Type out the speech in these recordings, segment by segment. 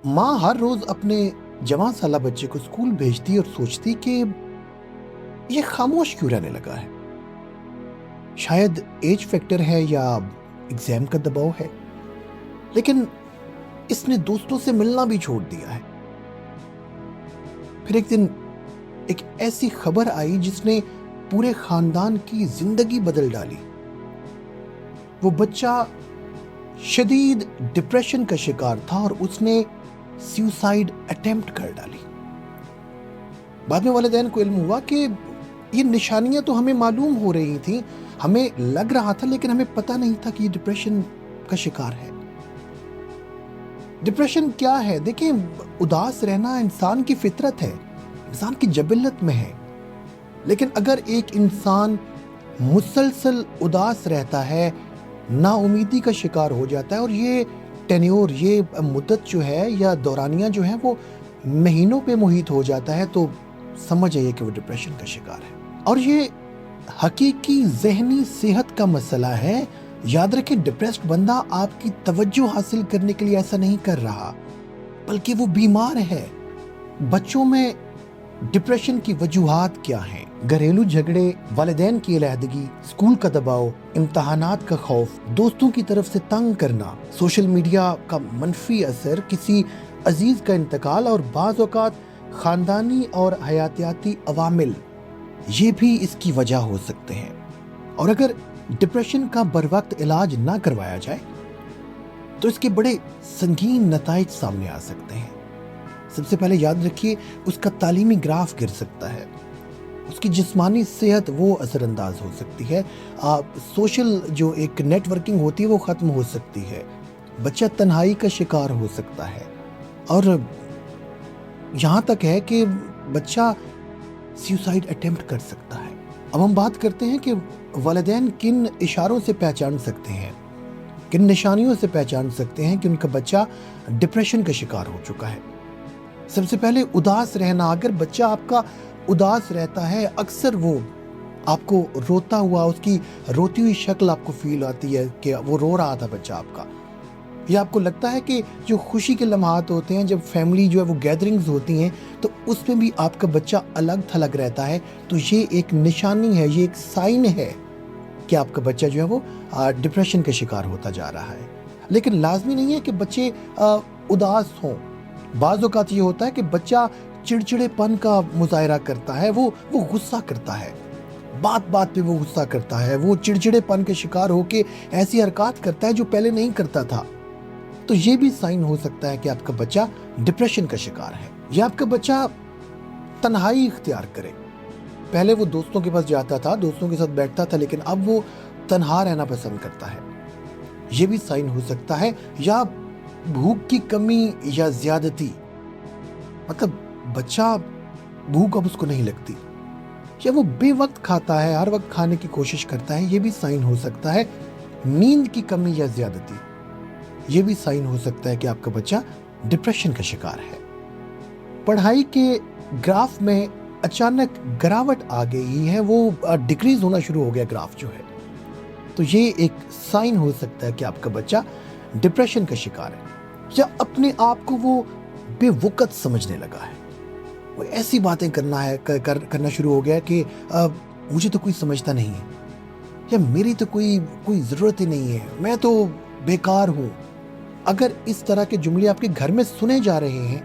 माँ हर रोज अपने जवां साला बच्चे को स्कूल भेजती और सोचती कि ये खामोश क्यों रहने लगा है। शायद एज फैक्टर है या एग्जाम का दबाव है, लेकिन इसने दोस्तों से मिलना भी छोड़ दिया है। फिर एक दिन एक ऐसी खबर आई जिसने पूरे खानदान की जिंदगी बदल डाली। वो बच्चा शदीद डिप्रेशन का शिकार था और उसने सुसाइड अटेम्प्ट कर डाली। बाद में वालिदैन को इल्म हुआ कि ये निशानियां तो हमें मालूम हो रही थी, हमें लग रहा था, लेकिन हमें पता नहीं था कि ये डिप्रेशन का शिकार है। डिप्रेशन क्या है? देखिए, उदास रहना इंसान की फितरत है, इंसान की जबिलत में है। लेकिन अगर एक इंसान मुसलसल उदास रहता है, नाउमीदी का शिकार हो जाता है और ये टेन्योर, ये मुद्दत जो है या दौरानिया जो है वो महीनों पे मुहित हो जाता है, तो समझ जाइए कि वो डिप्रेशन का शिकार है। और ये हकीकी ज़हनी सेहत का मसला है। याद रखें, डिप्रेस्ड बंदा आपकी तवज्जो हासिल करने के लिए ऐसा नहीं कर रहा, बल्कि वो बीमार है। बच्चों में डिप्रेशन की वजूहात क्या हैं? घरेलू झगड़े, वालिदैन की अलहदगी, स्कूल का दबाव, इम्तहानात का खौफ, दोस्तों की तरफ से तंग करना, सोशल मीडिया का मनफी असर, किसी अजीज का इंतकाल और बाज़ औक़ात ख़ानदानी और हयातियाती अवामिल, ये भी इसकी वजह हो सकते हैं। और अगर डिप्रेशन का बरवक्त इलाज ना करवाया जाए तो इसके बड़े संगीन नताइज सामने आ सकते हैं। सबसे पहले याद रखिए, उसका तालीमी ग्राफ गिर सकता है, उसकी जिस्मानी सेहत वो असरअंदाज हो सकती है, सोशल जो एक नेटवर्किंग होती है वो ख़त्म हो सकती है, बच्चा तन्हाई का शिकार हो सकता है, और यहाँ तक है कि बच्चा सुसाइड अटेम्प्ट कर सकता है। अब हम बात करते हैं कि वालिदैन किन इशारों से पहचान सकते हैं, किन निशानियों से पहचान सकते हैं कि उनका बच्चा डिप्रेशन का शिकार हो चुका है। सबसे पहले उदास रहना। अगर बच्चा आपका उदास रहता है, अक्सर वो आपको रोता हुआ, उसकी रोती हुई शक्ल आपको फील आती है कि वो रो रहा था बच्चा आपका, या आपको लगता है कि जो खुशी के लम्हात होते हैं, जब फैमिली जो है वो गैदरिंग्स होती हैं, तो उसमें भी आपका बच्चा अलग थलग रहता है, तो ये एक निशानी है, ये एक साइन है कि आपका बच्चा जो है वो डिप्रेशन का शिकार होता जा रहा है। लेकिन लाजमी नहीं है कि बच्चे उदास हों। बाज़ औक़ात ये होता है कि बच्चा चिड़चिड़ेपन का मुज़ाहिरा करता है, वो गुस्सा करता है, बात बात पे वो गुस्सा करता है, वो चिड़चिड़ेपन के शिकार होके ऐसी हरकत करता है जो पहले नहीं करता था। तो ये भी साइन हो सकता है कि आपका बच्चा डिप्रेशन का शिकार है। या आपका बच्चा तन्हाई इख्तियार करे। पहले वो दोस्तों के पास जाता था, दोस्तों के साथ बैठता था, लेकिन अब वो तन्हा रहना पसंद करता है, ये भी साइन हो सकता है। या भूख की कमी या ज्यादती, मतलब बच्चा भूख अब उसको नहीं लगती, या वो बेवक्त खाता है, हर वक्त खाने की कोशिश करता है, ये भी साइन हो सकता है। नींद की कमी या ज्यादती, ये भी साइन हो सकता है कि आपका बच्चा डिप्रेशन का शिकार है। पढ़ाई के ग्राफ में अचानक गिरावट आ गई है, वो डिक्रीज होना शुरू हो गया ग्राफ जो है, तो ये एक साइन हो सकता है कि आपका बच्चा डिप्रेशन का शिकार है। या अपने आप को वो बेवकत समझने लगा है, वो ऐसी बातें करना शुरू हो गया कि मुझे तो कोई समझता नहीं है, या मेरी तो कोई ज़रूरत ही नहीं है, मैं तो बेकार हूँ। अगर इस तरह के जुमले आपके घर में सुने जा रहे हैं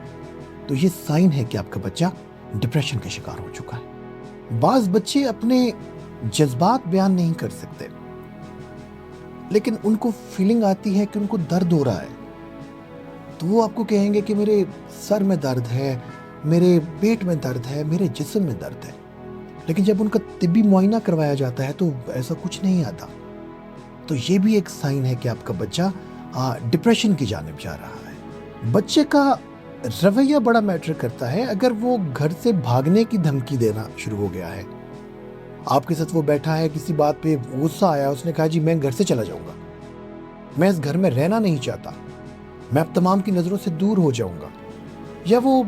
तो ये साइन है कि आपका बच्चा डिप्रेशन का शिकार हो चुका है। बाज़ बच्चे अपने जज्बात बयान नहीं कर सकते, लेकिन उनको फीलिंग आती है कि उनको दर्द हो रहा है, तो वो आपको कहेंगे कि मेरे सर में दर्द है, मेरे पेट में दर्द है, मेरे जिस्म में दर्द है। लेकिन जब उनका तिब्बी मुआयना करवाया जाता है तो ऐसा कुछ नहीं आता। तो ये भी एक साइन है कि आपका बच्चा डिप्रेशन की जानिब जा रहा है। बच्चे का रवैया बड़ा मैटर करता है। अगर वो घर से भागने की धमकी देना शुरू हो गया है, आपके साथ वो बैठा है, किसी बात पे गुस्सा आया, उसने कहा जी मैं घर से चला जाऊंगा, मैं इस घर में रहना नहीं चाहता, मैं अब तमाम की नज़रों से दूर हो जाऊंगा, या वो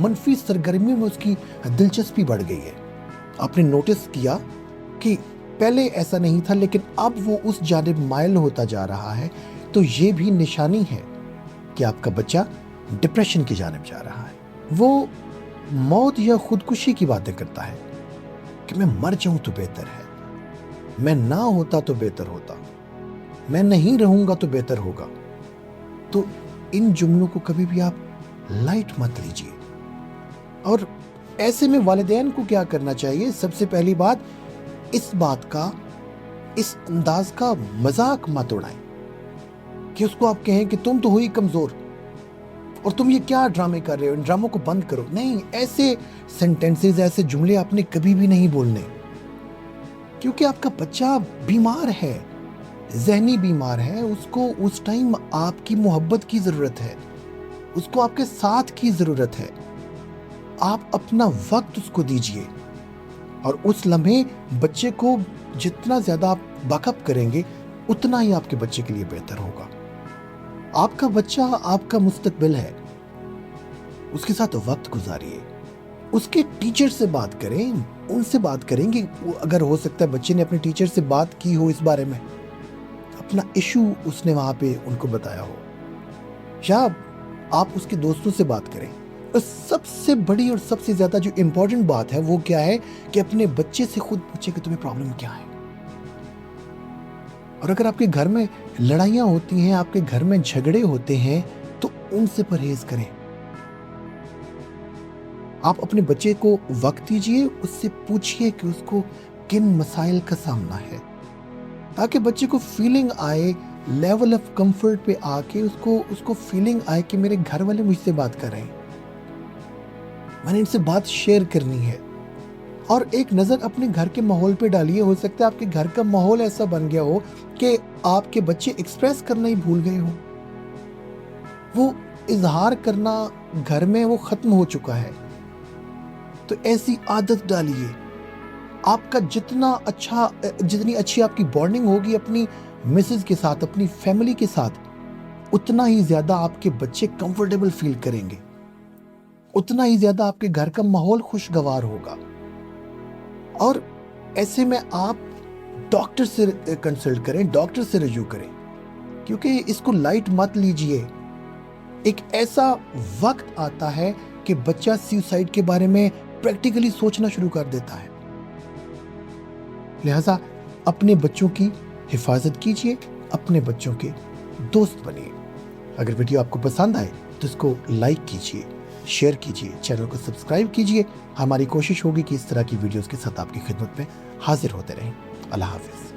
मनफी सरगर्मियों में उसकी दिलचस्पी बढ़ गई है, आपने नोटिस किया कि पहले ऐसा नहीं था लेकिन अब वो उस जानिब माइल होता जा रहा है, तो ये भी निशानी है कि आपका बच्चा डिप्रेशन की जानिब जा रहा है, वो मौत या खुदकुशी की बातें करता है कि मैं मर जाऊं तो बेहतर है, मैं ना होता तो बेहतर होता, मैं नहीं रहूंगा तो बेहतर होगा। तो इन जुमलों को कभी भी आप लाइट मत लीजिए। और ऐसे में वालिदैन को क्या करना चाहिए? सबसे पहली बात, इस बात का, इस अंदाज का मजाक मत उड़ाएं कि उसको आप कहें कि तुम तो हुई कमजोर और तुम ये क्या ड्रामे कर रहे हो, इन ड्रामों को बंद करो। नहीं, ऐसे सेंटेंसेस, ऐसे जुमले आपने कभी भी नहीं बोलने, क्योंकि आपका बच्चा बीमार है, ज़हनी बीमार है, उसको उस टाइम आपकी मोहब्बत की ज़रूरत है, उसको आपके साथ की ज़रूरत है। आप अपना वक्त उसको दीजिए और उस लम्हे बच्चे को जितना ज़्यादा आप बैकअप करेंगे उतना ही आपके बच्चे के लिए बेहतर होगा। आपका बच्चा आपका मुस्तकबिल है, उसके साथ वक्त गुजारिए, उसके टीचर से बात करें, उनसे बात करेंगे। अगर हो सकता है बच्चे ने अपने टीचर से बात की हो इस बारे में, अपना इशू उसने वहाँ पे उनको बताया हो, या आप उसके दोस्तों से बात करें। और सबसे बड़ी और सबसे ज़्यादा जो इम्पोर्टेंट बात है वो क्या है कि अपने बच्चे से खुद पूछे कि तुम्हें प्रॉब्लम क्या है। और अगर आपके घर में लड़ाइयाँ होती हैं, आपके घर में झगड़े होते हैं, तो उनसे परहेज करें। आप अपने बच्चे को वक्त दीजिए, उससे पूछिए कि उसको किन मसाइल का सामना है, ताकि बच्चे को फीलिंग आए, लेवल ऑफ कंफर्ट पे आके उसको फीलिंग आए कि मेरे घर वाले मुझसे बात कर रहे हैं, मैंने इनसे बात शेयर करनी है। और एक नज़र अपने घर के माहौल पे डालिए। हो सकता है आपके घर का माहौल ऐसा बन गया हो कि आपके बच्चे एक्सप्रेस करना ही भूल गए हो, वो इजहार करना घर में वो ख़त्म हो चुका है। तो ऐसी आदत डालिए। आपका जितनी अच्छी आपकी बॉन्डिंग होगी अपनी मिसेज के साथ, अपनी फैमिली के साथ, उतना ही ज़्यादा आपके बच्चे कंफर्टेबल फील करेंगे, उतना ही ज़्यादा आपके घर का माहौल खुशगवार होगा। और ऐसे में आप डॉक्टर से कंसल्ट करें, डॉक्टर से रजू करें, क्योंकि इसको लाइट मत लीजिए। एक ऐसा वक्त आता है कि बच्चा सुसाइड के बारे में प्रैक्टिकली सोचना शुरू कर देता है। लिहाजा अपने बच्चों की हिफाजत कीजिए, अपने बच्चों के दोस्त बनिए। अगर वीडियो आपको पसंद आए तो इसको लाइक कीजिए, शेयर कीजिए, चैनल को सब्सक्राइब कीजिए। हमारी कोशिश होगी कि इस तरह की वीडियोस के साथ आपकी खिदमत में हाजिर होते रहें। अल्लाह हाफिज़।